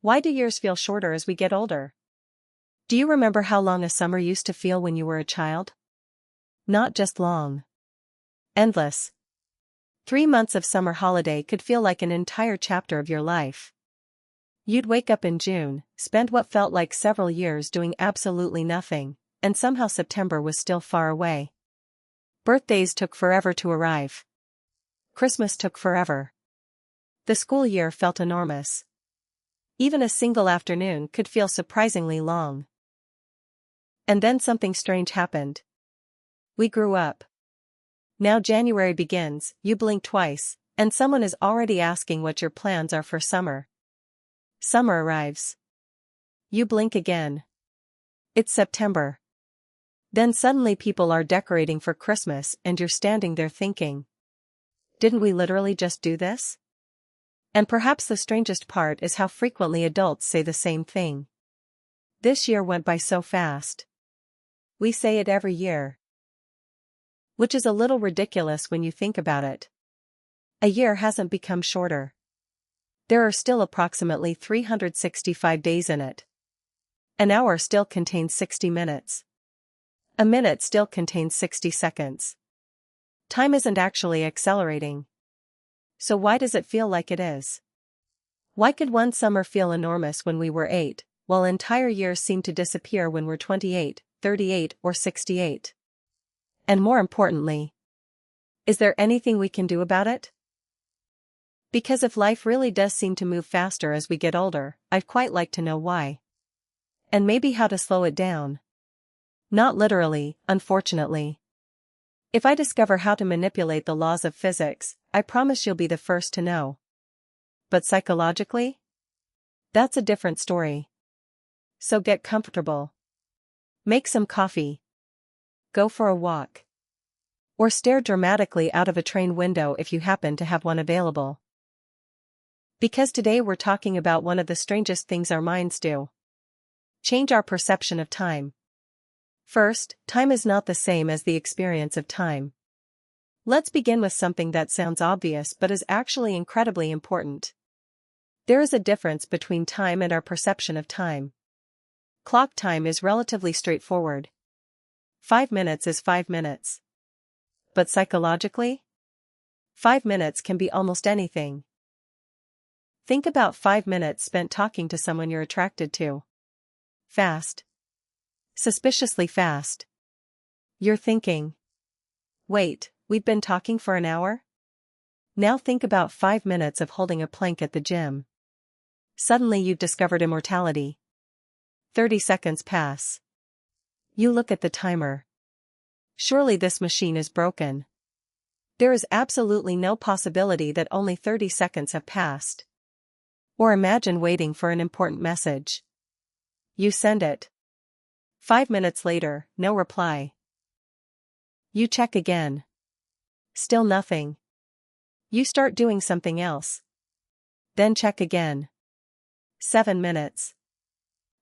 Why do years feel shorter as we get older? Do you remember how long a summer used to feel when you were a child? Not just long. Endless. 3 months of summer holiday could feel like an entire chapter of your life. You'd wake up in June, spend what felt like several years doing absolutely nothing, and somehow September was still far away. Birthdays took forever to arrive. Christmas took forever. The school year felt enormous. Even a single afternoon could feel surprisingly long. And then something strange happened. We grew up. Now January begins, you blink twice, and someone is already asking what your plans are for summer. Summer arrives. You blink again. It's September. Then suddenly people are decorating for Christmas and you're standing there thinking, didn't we literally just do this? And perhaps the strangest part is how frequently adults say the same thing. This year went by so fast. We say it every year. Which is a little ridiculous when you think about it. A year hasn't become shorter. There are still approximately 365 days in it. An hour still contains 60 minutes. A minute still contains 60 seconds. Time isn't actually accelerating. So why does it feel like it is? Why could one summer feel enormous when we were 8, while entire years seem to disappear when we're 28, 38, or 68? And more importantly, is there anything we can do about it? Because if life really does seem to move faster as we get older, I'd quite like to know why. And maybe how to slow it down. Not literally, unfortunately. If I discover how to manipulate the laws of physics, I promise you'll be the first to know. But psychologically? That's a different story. So get comfortable. Make some coffee. Go for a walk. Or stare dramatically out of a train window if you happen to have one available. Because today we're talking about one of the strangest things our minds do. Change our perception of time. First, time is not the same as the experience of time. Let's begin with something that sounds obvious but is actually incredibly important. There is a difference between time and our perception of time. Clock time is relatively straightforward. 5 minutes is 5 minutes. But psychologically? 5 minutes can be almost anything. Think about 5 minutes spent talking to someone you're attracted to. Fast. Suspiciously fast. You're thinking, wait, we've been talking for an hour? Now think about 5 minutes of holding a plank at the gym. Suddenly you've discovered immortality. 30 seconds pass. You look at the timer. Surely this machine is broken. There is absolutely no possibility that only 30 seconds have passed. Or imagine waiting for an important message. You send it. 5 minutes later, no reply. You check again. Still nothing. You start doing something else. Then check again. 7 minutes.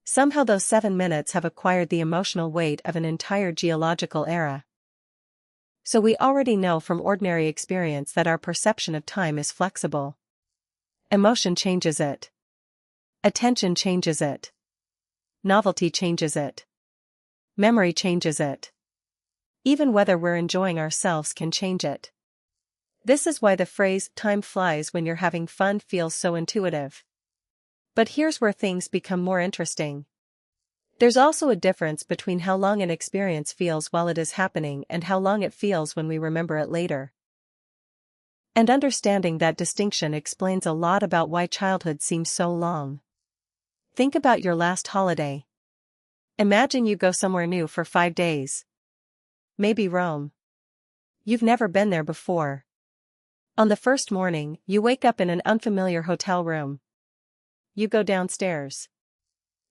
Somehow those 7 minutes have acquired the emotional weight of an entire geological era. So we already know from ordinary experience that our perception of time is flexible. Emotion changes it. Attention changes it. Novelty changes it. Memory changes it. Even whether we're enjoying ourselves can change it. This is why the phrase, time flies when you're having fun, feels so intuitive. But here's where things become more interesting. There's also a difference between how long an experience feels while it is happening and how long it feels when we remember it later. And understanding that distinction explains a lot about why childhood seems so long. Think about your last holiday. Imagine you go somewhere new for 5 days. Maybe Rome. You've never been there before. On the first morning, you wake up in an unfamiliar hotel room. You go downstairs.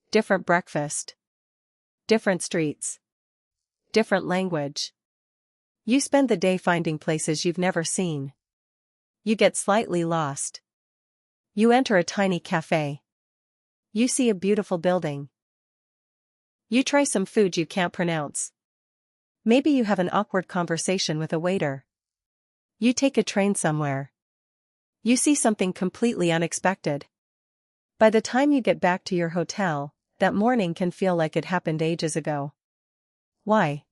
Different breakfast. Different streets. Different language. You spend the day finding places you've never seen. You get slightly lost. You enter a tiny cafe. You see a beautiful building. You try some food you can't pronounce. Maybe you have an awkward conversation with a waiter. You take a train somewhere. You see something completely unexpected. By the time you get back to your hotel, that morning can feel like it happened ages ago. Why?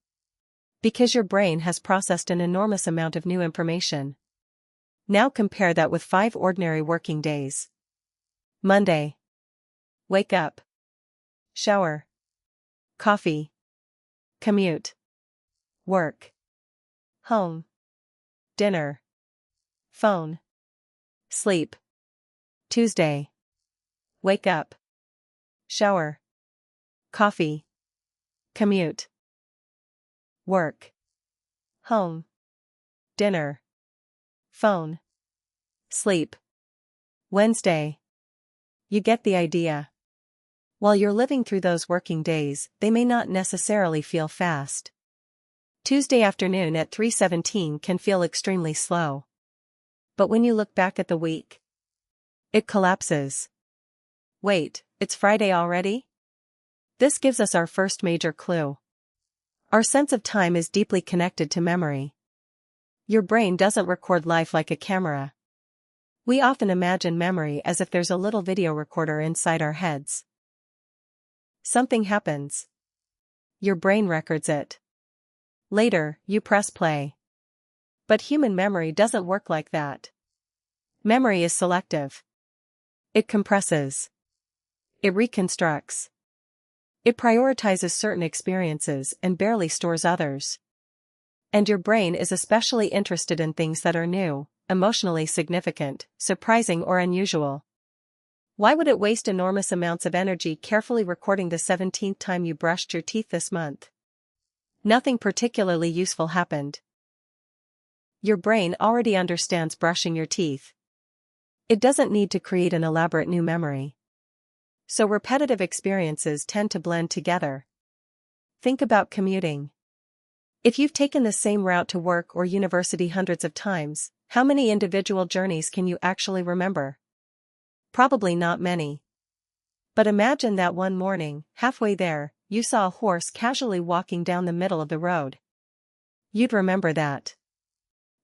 Because your brain has processed an enormous amount of new information. Now compare that with 5 ordinary working days. Monday. Wake up. Shower. Coffee. Commute. Work. Home. Dinner. Phone. Sleep. Tuesday. Wake up. Shower. Coffee. Commute. Work. Home. Dinner. Phone. Sleep. Wednesday. You get the idea. While you're living through those working days, they may not necessarily feel fast. Tuesday afternoon at 3:17 can feel extremely slow. But when you look back at the week, it collapses. Wait, it's Friday already? This gives us our first major clue. Our sense of time is deeply connected to memory. Your brain doesn't record life like a camera. We often imagine memory as if there's a little video recorder inside our heads. Something happens. Your brain records it. Later, you press play. But human memory doesn't work like that. Memory is selective. It compresses. It reconstructs. It prioritizes certain experiences and barely stores others. And your brain is especially interested in things that are new, emotionally significant, surprising or unusual. Why would it waste enormous amounts of energy carefully recording the 17th time you brushed your teeth this month? Nothing particularly useful happened. Your brain already understands brushing your teeth. It doesn't need to create an elaborate new memory. So repetitive experiences tend to blend together. Think about commuting. If you've taken the same route to work or university hundreds of times, how many individual journeys can you actually remember? Probably not many. But imagine that one morning, halfway there, you saw a horse casually walking down the middle of the road. You'd remember that.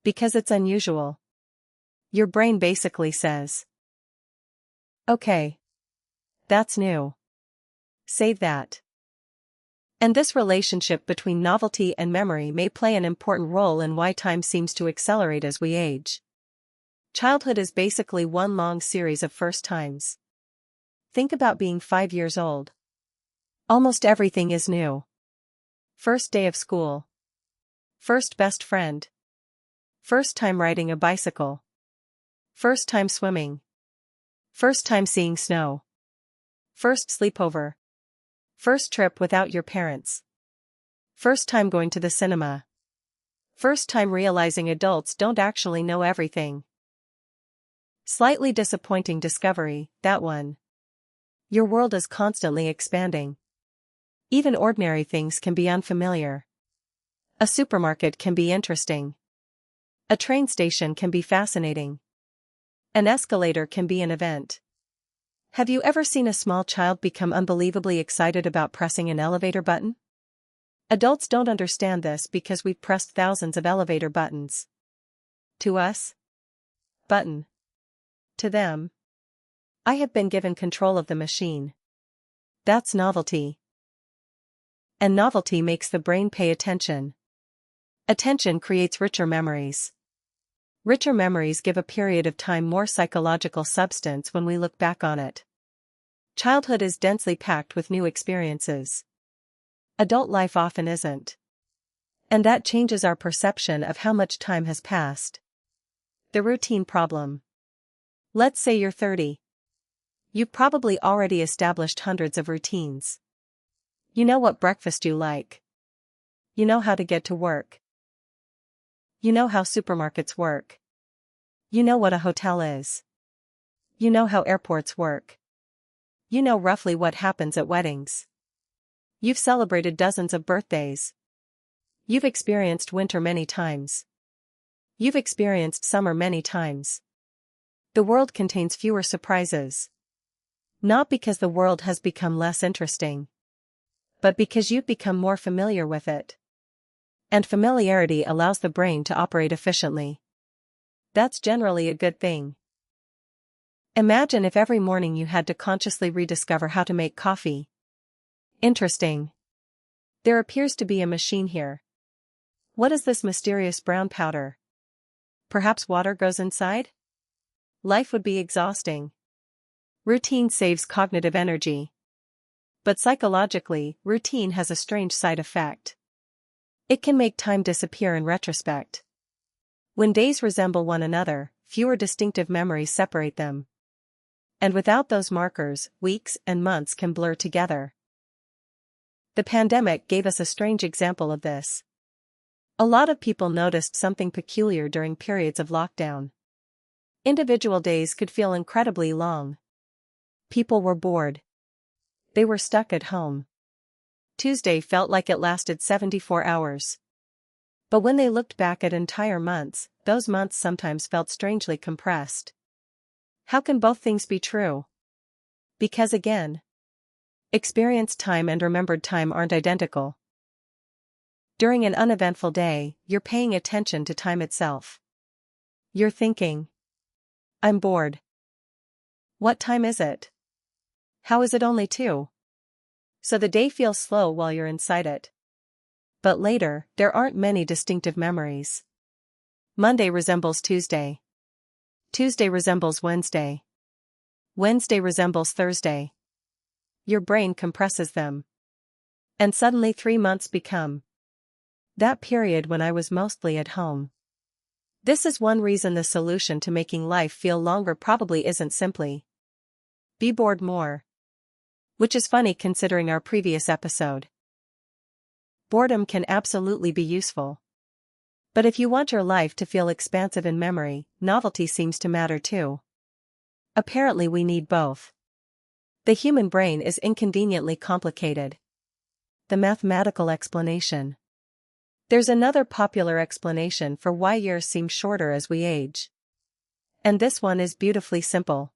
Because it's unusual. Your brain basically says, okay, that's new. Save that. And this relationship between novelty and memory may play an important role in why time seems to accelerate as we age. Childhood is basically one long series of first times. Think about being 5 years old. Almost everything is new. First day of school. First best friend. First time riding a bicycle. First time swimming. First time seeing snow. First sleepover. First trip without your parents. First time going to the cinema. First time realizing adults don't actually know everything. Slightly disappointing discovery, that one. Your world is constantly expanding. Even ordinary things can be unfamiliar. A supermarket can be interesting. A train station can be fascinating. An escalator can be an event. Have you ever seen a small child become unbelievably excited about pressing an elevator button? Adults don't understand this because we've pressed thousands of elevator buttons. To us? Button. To them? I have been given control of the machine. That's novelty. And novelty makes the brain pay attention. Attention creates richer memories. Richer memories give a period of time more psychological substance when we look back on it. Childhood is densely packed with new experiences. Adult life often isn't. And that changes our perception of how much time has passed. The routine problem. Let's say you're 30. You've probably already established hundreds of routines. You know what breakfast you like. You know how to get to work. You know how supermarkets work. You know what a hotel is. You know how airports work. You know roughly what happens at weddings. You've celebrated dozens of birthdays. You've experienced winter many times. You've experienced summer many times. The world contains fewer surprises. Not because the world has become less interesting, but because you've become more familiar with it. And familiarity allows the brain to operate efficiently. That's generally a good thing. Imagine if every morning you had to consciously rediscover how to make coffee. Interesting. There appears to be a machine here. What is this mysterious brown powder? Perhaps water goes inside? Life would be exhausting. Routine saves cognitive energy. But psychologically, routine has a strange side effect. It can make time disappear in retrospect. When days resemble one another, fewer distinctive memories separate them. And without those markers, weeks and months can blur together. The pandemic gave us a strange example of this. A lot of people noticed something peculiar during periods of lockdown. Individual days could feel incredibly long. People were bored. They were stuck at home. Tuesday felt like it lasted 74 hours. But when they looked back at entire months, those months sometimes felt strangely compressed. How can both things be true? Because again, experienced time and remembered time aren't identical. During an uneventful day, you're paying attention to time itself. You're thinking, I'm bored. What time is it? How is it only 2? So the day feels slow while you're inside it. But later, there aren't many distinctive memories. Monday resembles Tuesday. Tuesday resembles Wednesday. Wednesday resembles Thursday. Your brain compresses them. And suddenly 3 months become that period when I was mostly at home. This is one reason the solution to making life feel longer probably isn't simply be bored more. Which is funny considering our previous episode. Boredom can absolutely be useful. But if you want your life to feel expansive in memory, novelty seems to matter too. Apparently we need both. The human brain is inconveniently complicated. The mathematical explanation. There's another popular explanation for why years seem shorter as we age. And this one is beautifully simple.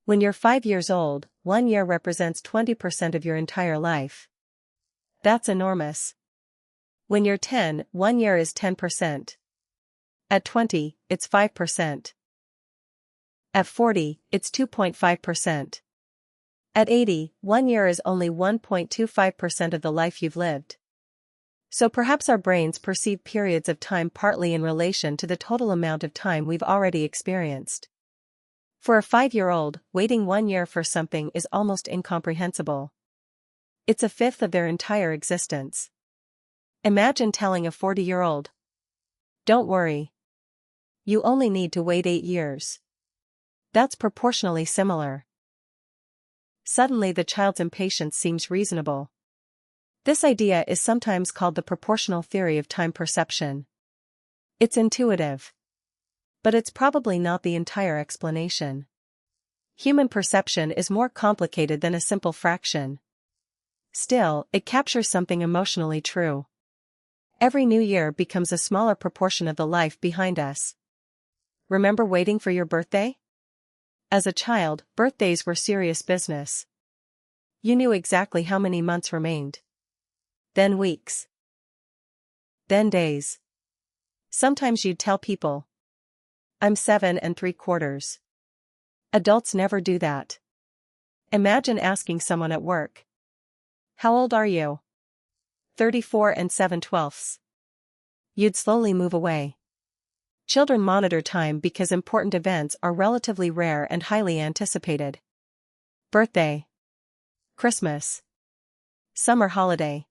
When you're 5 years old, 1 year represents 20% of your entire life. That's enormous. When you're 10, 1 year is 10%. At 20, it's 5%. At 40, it's 2.5%. At 80, 1 year is only 1.25% of the life you've lived. So perhaps our brains perceive periods of time partly in relation to the total amount of time we've already experienced. For a 5-year-old, waiting 1 year for something is almost incomprehensible. It's a fifth of their entire existence. Imagine telling a 40-year-old, don't worry. You only need to wait 8 years. That's proportionally similar. Suddenly the child's impatience seems reasonable. This idea is sometimes called the proportional theory of time perception. It's intuitive. But it's probably not the entire explanation. Human perception is more complicated than a simple fraction. Still, it captures something emotionally true. Every new year becomes a smaller proportion of the life behind us. Remember waiting for your birthday? As a child, birthdays were serious business. You knew exactly how many months remained. Then weeks. Then days. Sometimes you'd tell people, I'm 7 3/4. Adults never do that. Imagine asking someone at work, how old are you? 34 7/12. You'd slowly move away. Children monitor time because important events are relatively rare and highly anticipated. Birthday. Christmas. Summer holiday.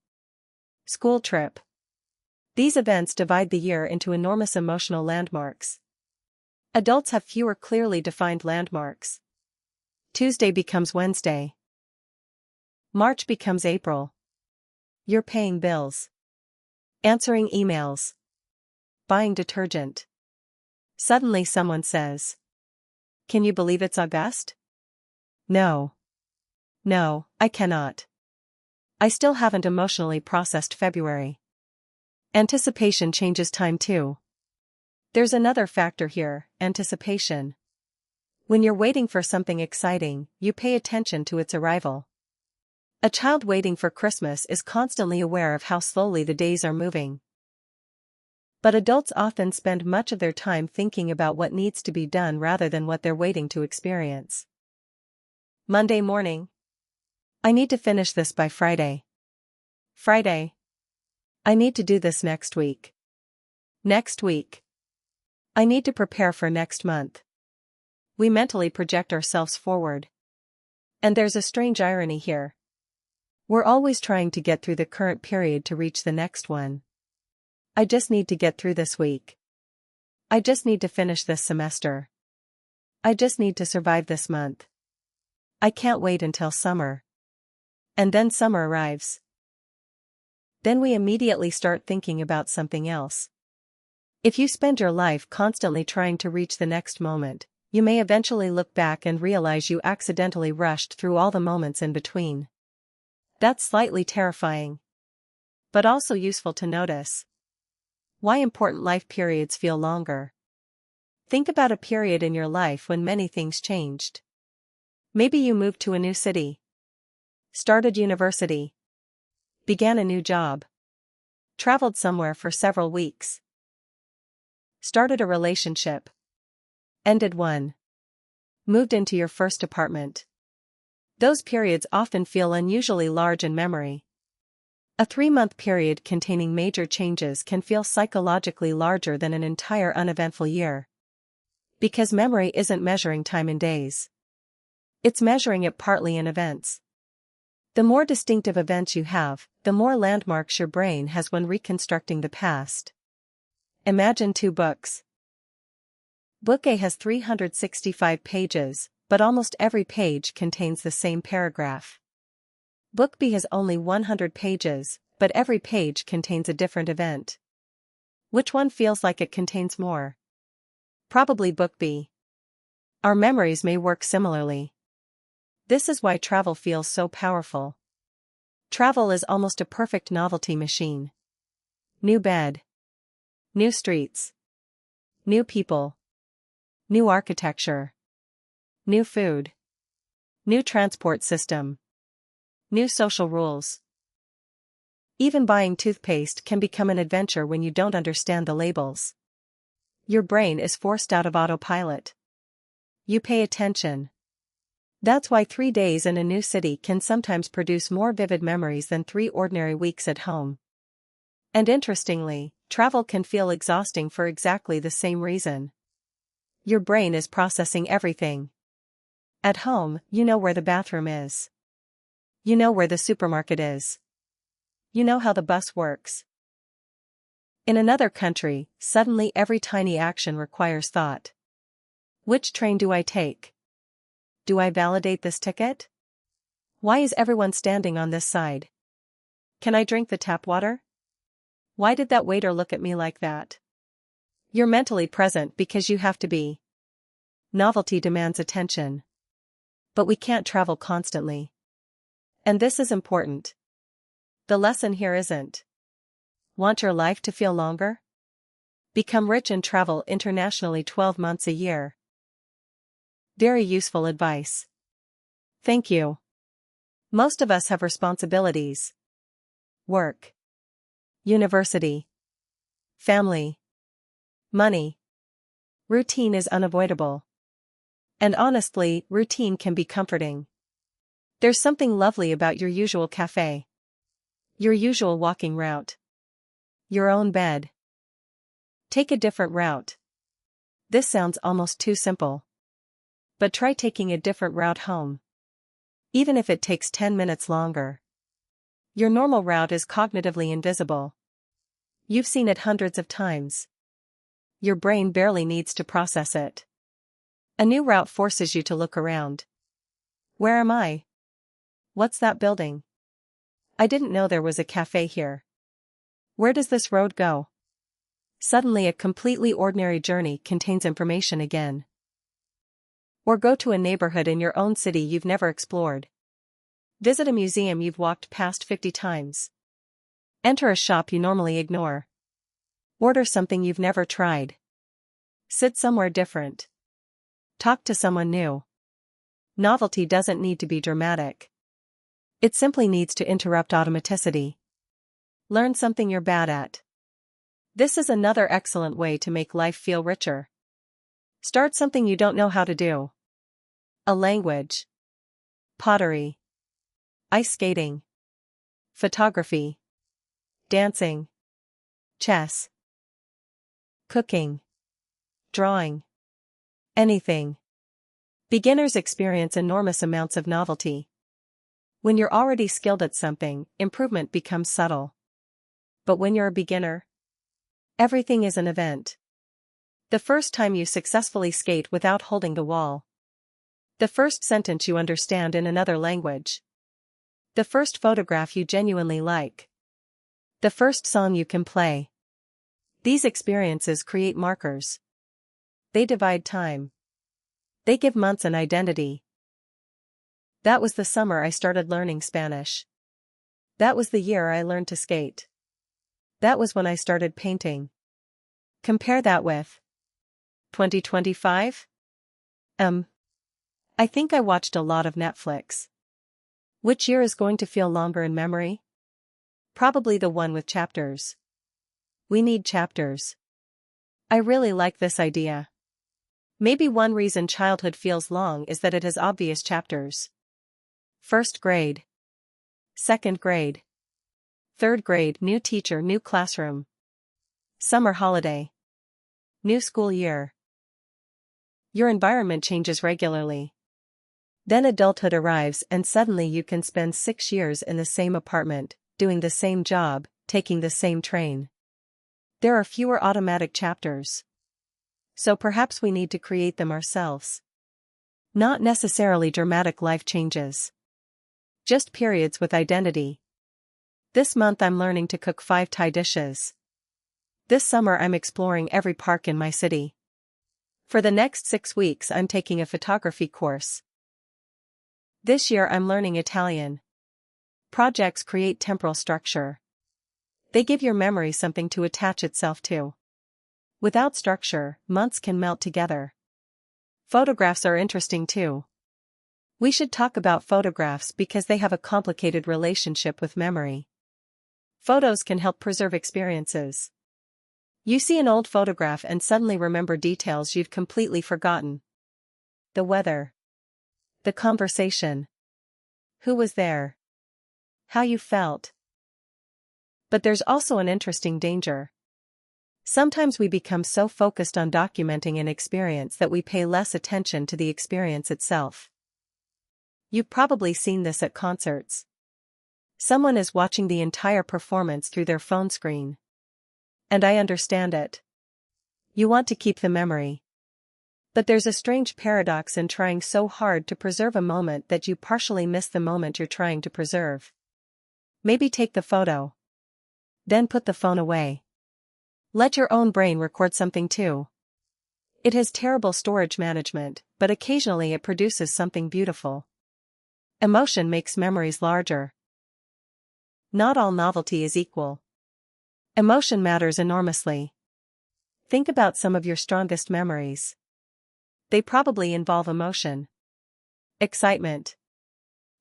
School trip. These events divide the year into enormous emotional landmarks. Adults have fewer clearly defined landmarks. Tuesday becomes Wednesday. March becomes April. You're paying bills. Answering emails. Buying detergent. Suddenly someone says, can you believe it's August? No. No, I cannot. I still haven't emotionally processed February. Anticipation changes time too. There's another factor here, anticipation. When you're waiting for something exciting, you pay attention to its arrival. A child waiting for Christmas is constantly aware of how slowly the days are moving. But adults often spend much of their time thinking about what needs to be done rather than what they're waiting to experience. Monday morning. I need to finish this by Friday. Friday. I need to do this next week. Next week. I need to prepare for next month. We mentally project ourselves forward. And there's a strange irony here. We're always trying to get through the current period to reach the next one. I just need to get through this week. I just need to finish this semester. I just need to survive this month. I can't wait until summer. And then summer arrives. Then we immediately start thinking about something else. If you spend your life constantly trying to reach the next moment, you may eventually look back and realize you accidentally rushed through all the moments in between. That's slightly terrifying. But also useful to notice. Why important life periods feel longer. Think about a period in your life when many things changed. Maybe you moved to a new city. Started university. Began a new job. Traveled somewhere for several weeks. Started a relationship. Ended one. Moved into your first apartment. Those periods often feel unusually large in memory. A 3-month period containing major changes can feel psychologically larger than an entire uneventful year. Because memory isn't measuring time in days. It's measuring it partly in events. The more distinctive events you have, the more landmarks your brain has when reconstructing the past. Imagine 2 books. Book A has 365 pages, but almost every page contains the same paragraph. Book B has only 100 pages, but every page contains a different event. Which one feels like it contains more? Probably Book B. Our memories may work similarly. This is why travel feels so powerful. Travel is almost a perfect novelty machine. New bed. New streets. New people. New architecture. New food. New transport system. New social rules. Even buying toothpaste can become an adventure when you don't understand the labels. Your brain is forced out of autopilot. You pay attention. That's why 3 days in a new city can sometimes produce more vivid memories than 3 ordinary weeks at home. And interestingly, travel can feel exhausting for exactly the same reason. Your brain is processing everything. At home, you know where the bathroom is. You know where the supermarket is. You know how the bus works. In another country, suddenly every tiny action requires thought. Which train do I take? Do I validate this ticket? Why is everyone standing on this side? Can I drink the tap water? Why did that waiter look at me like that? You're mentally present because you have to be. Novelty demands attention. But we can't travel constantly. And this is important. The lesson here isn't. Want your life to feel longer? Become rich and travel internationally 12 months a year. Very useful advice. Thank you. Most of us have responsibilities. Work. University. Family. Money. Routine is unavoidable. And honestly, routine can be comforting. There's something lovely about your usual cafe. Your usual walking route. Your own bed. Take a different route. This sounds almost too simple. But try taking a different route home. Even if it takes 10 minutes longer. Your normal route is cognitively invisible. You've seen it hundreds of times. Your brain barely needs to process it. A new route forces you to look around. Where am I? What's that building? I didn't know there was a cafe here. Where does this road go? Suddenly a completely ordinary journey contains information again. Or go to a neighborhood in your own city you've never explored. Visit a museum you've walked past 50 times. Enter a shop you normally ignore. Order something you've never tried. Sit somewhere different. Talk to someone new. Novelty doesn't need to be dramatic. It simply needs to interrupt automaticity. Learn something you're bad at. This is another excellent way to make life feel richer. Start something you don't know how to do. A language. Pottery. Ice skating. Photography. Dancing. Chess. Cooking. Drawing. Anything. Beginners experience enormous amounts of novelty. When you're already skilled at something, improvement becomes subtle. But when you're a beginner, everything is an event. The first time you successfully skate without holding the wall. The first sentence you understand in another language. The first photograph you genuinely like. The first song you can play. These experiences create markers. They divide time. They give months an identity. That was the summer I started learning Spanish. That was the year I learned to skate. That was when I started painting. Compare that with 2025? I think I watched a lot of Netflix. Which year is going to feel longer in memory? Probably the one with chapters. We need chapters. I really like this idea. Maybe one reason childhood feels long is that it has obvious chapters. First grade. Second grade. Third grade, new teacher, new classroom. Summer holiday. New school year. Your environment changes regularly. Then adulthood arrives and suddenly you can spend 6 years in the same apartment, doing the same job, taking the same train. There are fewer automatic chapters. So perhaps we need to create them ourselves. Not necessarily dramatic life changes. Just periods with identity. This month I'm learning to cook 5 Thai dishes. This summer I'm exploring every park in my city. For the next 6 weeks I'm taking a photography course. This year I'm learning Italian. Projects create temporal structure. They give your memory something to attach itself to. Without structure, months can melt together. Photographs are interesting too. We should talk about photographs because they have a complicated relationship with memory. Photos can help preserve experiences. You see an old photograph and suddenly remember details you'd completely forgotten. The weather. The conversation. Who was there? How you felt. But there's also an interesting danger. Sometimes we become so focused on documenting an experience that we pay less attention to the experience itself. You've probably seen this at concerts. Someone is watching the entire performance through their phone screen. And I understand it. You want to keep the memory. But there's a strange paradox in trying so hard to preserve a moment that you partially miss the moment you're trying to preserve. Maybe take the photo. Then put the phone away. Let your own brain record something too. It has terrible storage management, but occasionally it produces something beautiful. Emotion makes memories larger. Not all novelty is equal. Emotion matters enormously. Think about some of your strongest memories. They probably involve emotion. Excitement.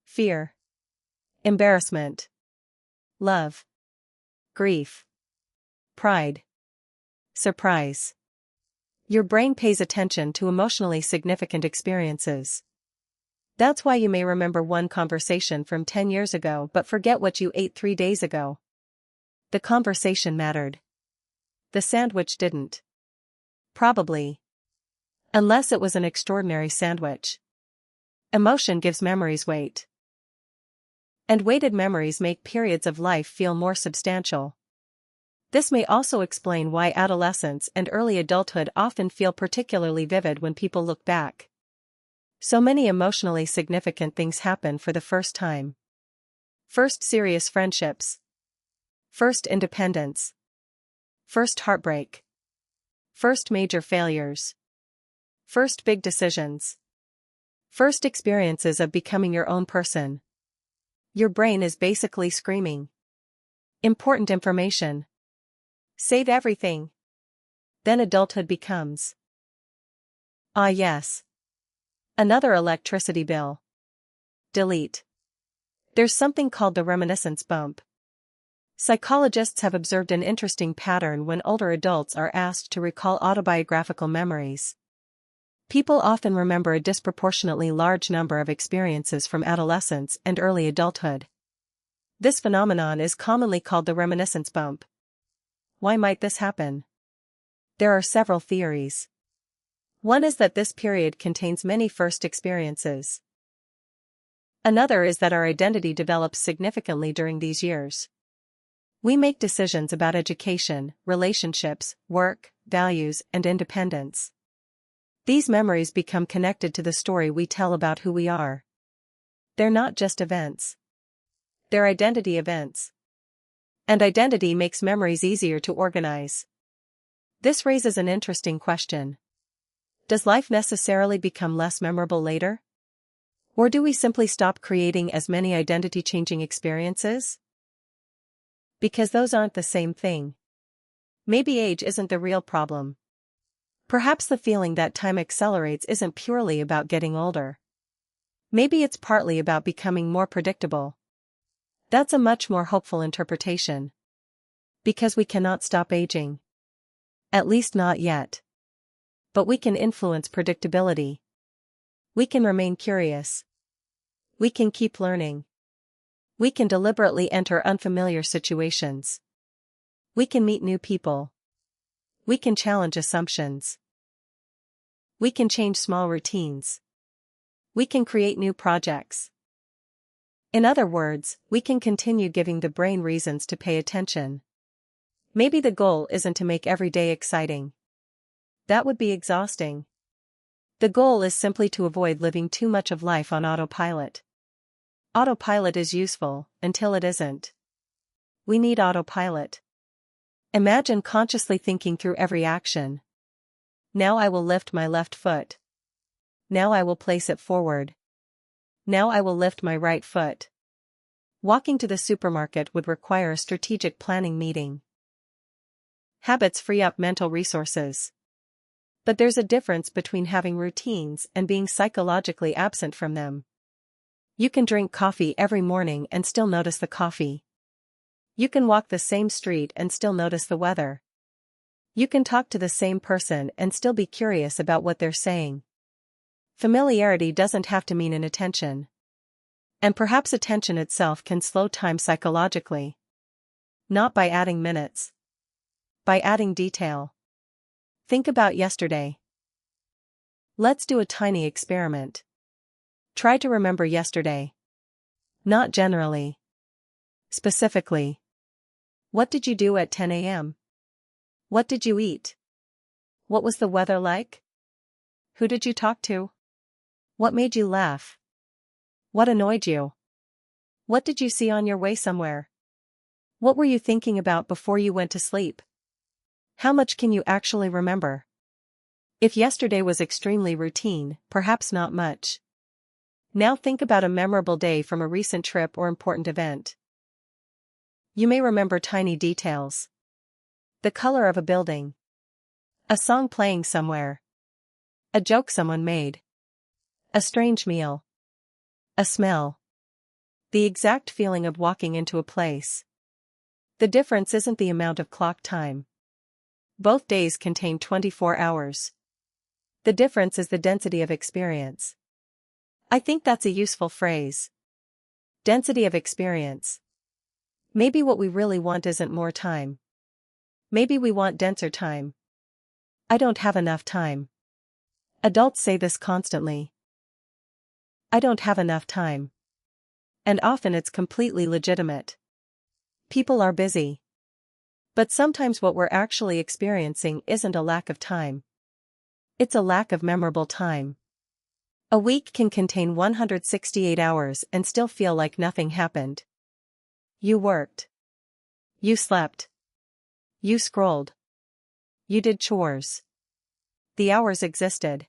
Fear. Embarrassment. Love. Grief. Pride. Surprise. Your brain pays attention to emotionally significant experiences. That's why you may remember one conversation from 10 years ago but forget what you ate 3 days ago. The conversation mattered. The sandwich didn't. Probably. Unless it was an extraordinary sandwich. Emotion gives memories weight. And weighted memories make periods of life feel more substantial. This may also explain why adolescence and early adulthood often feel particularly vivid when people look back. So many emotionally significant things happen for the first time. First serious friendships. First independence. First heartbreak. First major failures. First big decisions. First experiences of becoming your own person. Your brain is basically screaming. Important information. Save everything. Then adulthood becomes. Ah yes. Another electricity bill. Delete. There's something called the reminiscence bump. Psychologists have observed an interesting pattern when older adults are asked to recall autobiographical memories. People often remember a disproportionately large number of experiences from adolescence and early adulthood. This phenomenon is commonly called the reminiscence bump. Why might this happen? There are several theories. One is that this period contains many first experiences. Another is that our identity develops significantly during these years. We make decisions about education, relationships, work, values, and independence. These memories become connected to the story we tell about who we are. They're not just events. They're identity events. And identity makes memories easier to organize. This raises an interesting question. Does life necessarily become less memorable later? Or do we simply stop creating as many identity-changing experiences? Because those aren't the same thing. Maybe age isn't the real problem. Perhaps the feeling that time accelerates isn't purely about getting older. Maybe it's partly about becoming more predictable. That's a much more hopeful interpretation. Because we cannot stop aging. At least not yet. But we can influence predictability. We can remain curious. We can keep learning. We can deliberately enter unfamiliar situations. We can meet new people. We can challenge assumptions. We can change small routines. We can create new projects. In other words, we can continue giving the brain reasons to pay attention. Maybe the goal isn't to make every day exciting. That would be exhausting. The goal is simply to avoid living too much of life on autopilot. Autopilot is useful, until it isn't. We need autopilot. Imagine consciously thinking through every action. Now I will lift my left foot. Now I will place it forward. Now I will lift my right foot. Walking to the supermarket would require a strategic planning meeting. Habits free up mental resources. But there's a difference between having routines and being psychologically absent from them. You can drink coffee every morning and still notice the coffee. You can walk the same street and still notice the weather. You can talk to the same person and still be curious about what they're saying. Familiarity doesn't have to mean inattention. And perhaps attention itself can slow time psychologically. Not by adding minutes. By adding detail. Think about yesterday. Let's do a tiny experiment. Try to remember yesterday. Not generally. Specifically. What did you do at 10 a.m.? What did you eat? What was the weather like? Who did you talk to? What made you laugh? What annoyed you? What did you see on your way somewhere? What were you thinking about before you went to sleep? How much can you actually remember? If yesterday was extremely routine, perhaps not much. Now think about a memorable day from a recent trip or important event. You may remember tiny details. The color of a building. A song playing somewhere. A joke someone made. A strange meal. A smell. The exact feeling of walking into a place. The difference isn't the amount of clock time. Both days contain 24 hours. The difference is the density of experience. I think that's a useful phrase. Density of experience. Maybe what we really want isn't more time. Maybe we want denser time. I don't have enough time. Adults say this constantly. I don't have enough time. And often it's completely legitimate. People are busy. But sometimes what we're actually experiencing isn't a lack of time. It's a lack of memorable time. A week can contain 168 hours and still feel like nothing happened. You worked. You slept. You scrolled. You did chores. The hours existed.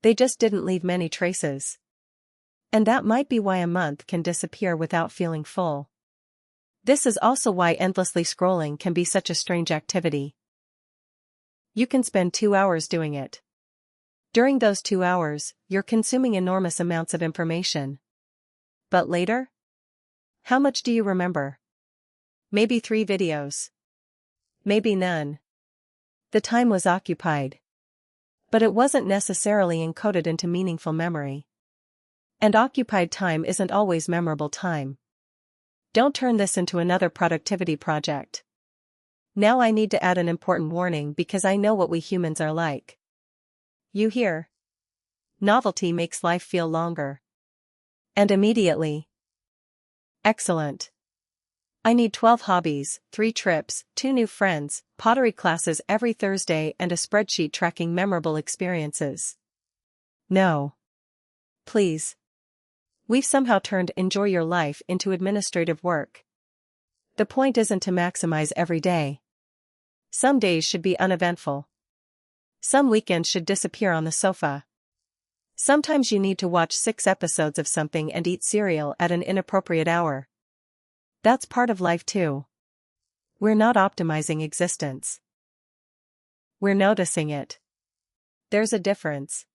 They just didn't leave many traces. And that might be why a month can disappear without feeling full. This is also why endlessly scrolling can be such a strange activity. You can spend 2 hours doing it. During those 2 hours, you're consuming enormous amounts of information. But later? How much do you remember? Maybe 3 videos. Maybe none. The time was occupied. But it wasn't necessarily encoded into meaningful memory. And occupied time isn't always memorable time. Don't turn this into another productivity project. Now I need to add an important warning because I know what we humans are like. You hear? Novelty makes life feel longer. And immediately. Excellent. I need 12 hobbies, 3 trips, 2 new friends, pottery classes every Thursday and a spreadsheet tracking memorable experiences. No. Please. We've somehow turned enjoy your life into administrative work. The point isn't to maximize every day. Some days should be uneventful. Some weekends should disappear on the sofa. Sometimes you need to watch 6 episodes of something and eat cereal at an inappropriate hour. That's part of life too. We're not optimizing existence. We're noticing it. There's a difference.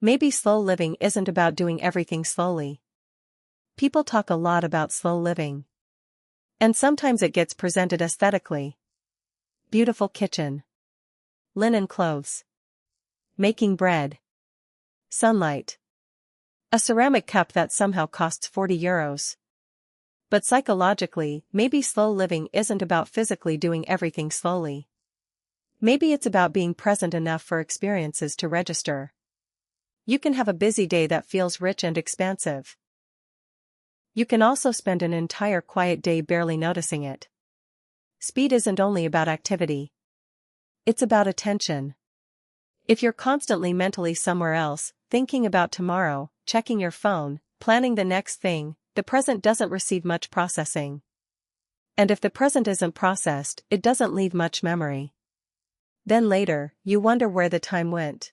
Maybe slow living isn't about doing everything slowly. People talk a lot about slow living. And sometimes it gets presented aesthetically. Beautiful kitchen. Linen clothes. Making bread. Sunlight. A ceramic cup that somehow costs 40 euros. But psychologically, maybe slow living isn't about physically doing everything slowly. Maybe it's about being present enough for experiences to register. You can have a busy day that feels rich and expansive. You can also spend an entire quiet day barely noticing it. Speed isn't only about activity. It's about attention. If you're constantly mentally somewhere else, thinking about tomorrow, checking your phone, planning the next thing, the present doesn't receive much processing. And if the present isn't processed, it doesn't leave much memory. Then later, you wonder where the time went.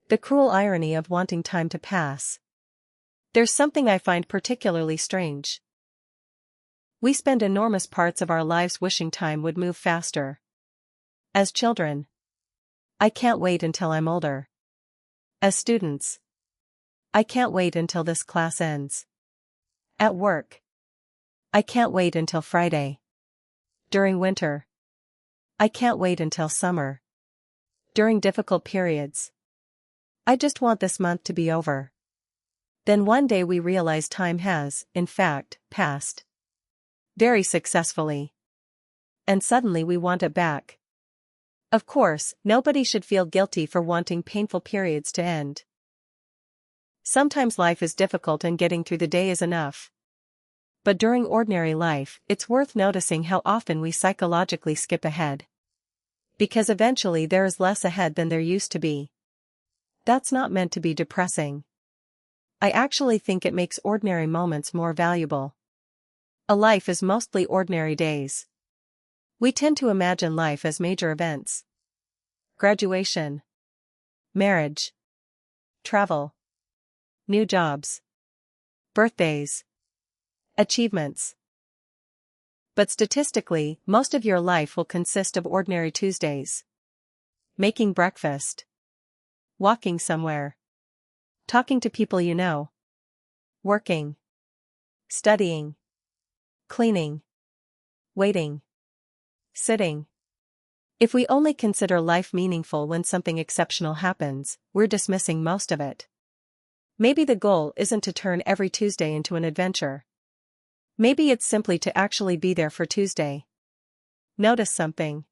The cruel irony of wanting time to pass. There's something I find particularly strange. We spend enormous parts of our lives wishing time would move faster. As children. I can't wait until I'm older. As students. I can't wait until this class ends. At work. I can't wait until Friday. During winter. I can't wait until summer. During difficult periods. I just want this month to be over. Then one day we realize time has, in fact, passed. Very successfully. And suddenly we want it back. Of course, nobody should feel guilty for wanting painful periods to end. Sometimes life is difficult and getting through the day is enough. But during ordinary life, it's worth noticing how often we psychologically skip ahead. Because eventually there is less ahead than there used to be. That's not meant to be depressing. I actually think it makes ordinary moments more valuable. A life is mostly ordinary days. We tend to imagine life as major events. Graduation. Marriage. Travel. New jobs. Birthdays. Achievements. But statistically, most of your life will consist of ordinary Tuesdays. Making breakfast. Walking somewhere. Talking to people you know. Working. Studying. Cleaning. Waiting. Sitting. If we only consider life meaningful when something exceptional happens, we're dismissing most of it. Maybe the goal isn't to turn every Tuesday into an adventure. Maybe it's simply to actually be there for Tuesday. Notice something.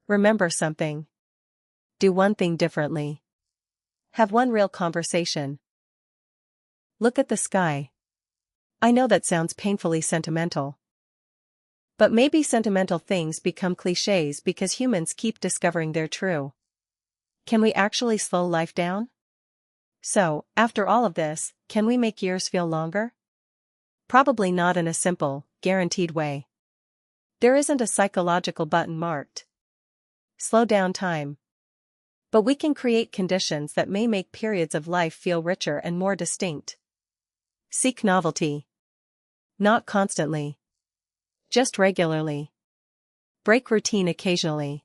Remember something. Do one thing differently. Have one real conversation. Look at the sky. I know that sounds painfully sentimental. But maybe sentimental things become cliches because humans keep discovering they're true. Can we actually slow life down? So, after all of this, can we make years feel longer? Probably not in a simple, guaranteed way. There isn't a psychological button marked slow down time. But we can create conditions that may make periods of life feel richer and more distinct. Seek novelty. Not constantly. Just regularly. Break routine occasionally.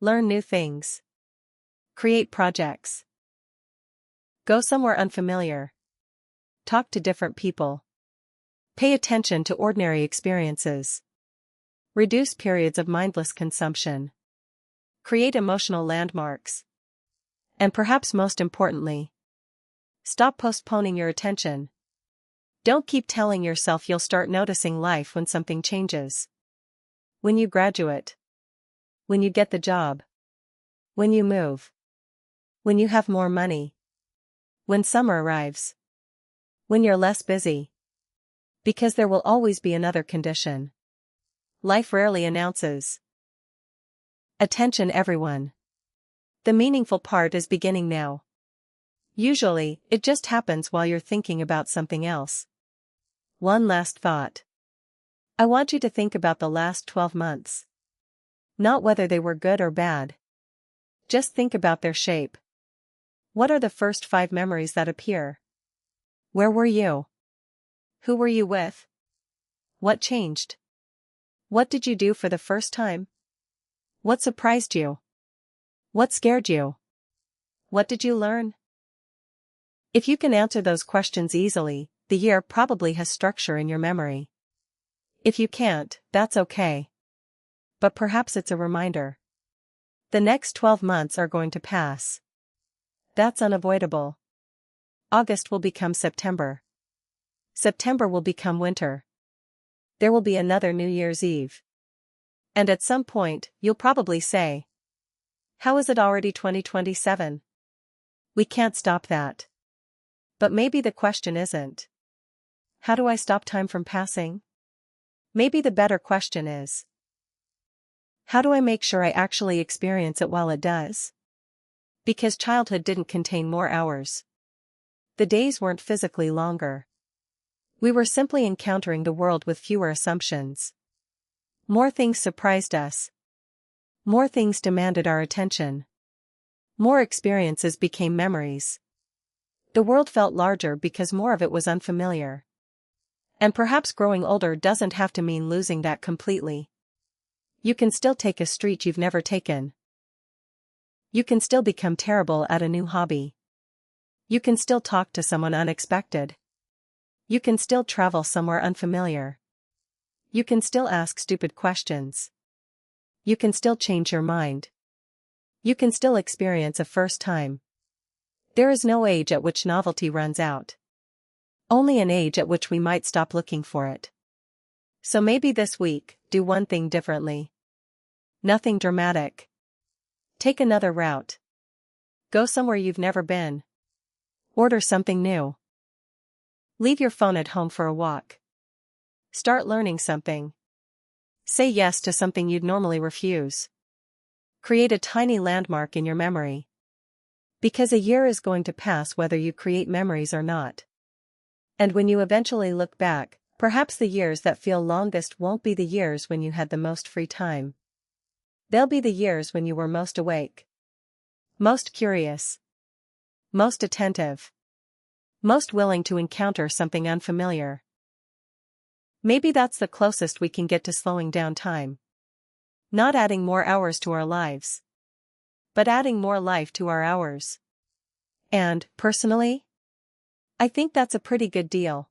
Learn new things. Create projects. Go somewhere unfamiliar. Talk to different people. Pay attention to ordinary experiences. Reduce periods of mindless consumption. Create emotional landmarks. And perhaps most importantly, stop postponing your attention. Don't keep telling yourself you'll start noticing life when something changes. When you graduate. When you get the job. When you move. When you have more money. When summer arrives. When you're less busy. Because there will always be another condition. Life rarely announces. Attention everyone. The meaningful part is beginning now. Usually, it just happens while you're thinking about something else. One last thought. I want you to think about the last 12 months. Not whether they were good or bad. Just think about their shape. What are the first 5 memories that appear? Where were you? Who were you with? What changed? What did you do for the first time? What surprised you? What scared you? What did you learn? If you can answer those questions easily, the year probably has structure in your memory. If you can't, that's okay. But perhaps it's a reminder. The next 12 months are going to pass. That's unavoidable. August will become September. September will become winter. There will be another New Year's Eve. And at some point, you'll probably say, how is it already 2027? We can't stop that. But maybe the question isn't, how do I stop time from passing? Maybe the better question is, how do I make sure I actually experience it while it does? Because childhood didn't contain more hours. The days weren't physically longer. We were simply encountering the world with fewer assumptions. More things surprised us. More things demanded our attention. More experiences became memories. The world felt larger because more of it was unfamiliar. And perhaps growing older doesn't have to mean losing that completely. You can still take a street you've never taken. You can still become terrible at a new hobby. You can still talk to someone unexpected. You can still travel somewhere unfamiliar. You can still ask stupid questions. You can still change your mind. You can still experience a first time. There is no age at which novelty runs out. Only an age at which we might stop looking for it. So maybe this week, do one thing differently. Nothing dramatic. Take another route. Go somewhere you've never been. Order something new. Leave your phone at home for a walk. Start learning something. Say yes to something you'd normally refuse. Create a tiny landmark in your memory. Because a year is going to pass whether you create memories or not. And when you eventually look back, perhaps the years that feel longest won't be the years when you had the most free time. They'll be the years when you were most awake. Most curious. Most attentive. Most willing to encounter something unfamiliar. Maybe that's the closest we can get to slowing down time. Not adding more hours to our lives, but adding more life to our hours. And, personally, I think that's a pretty good deal.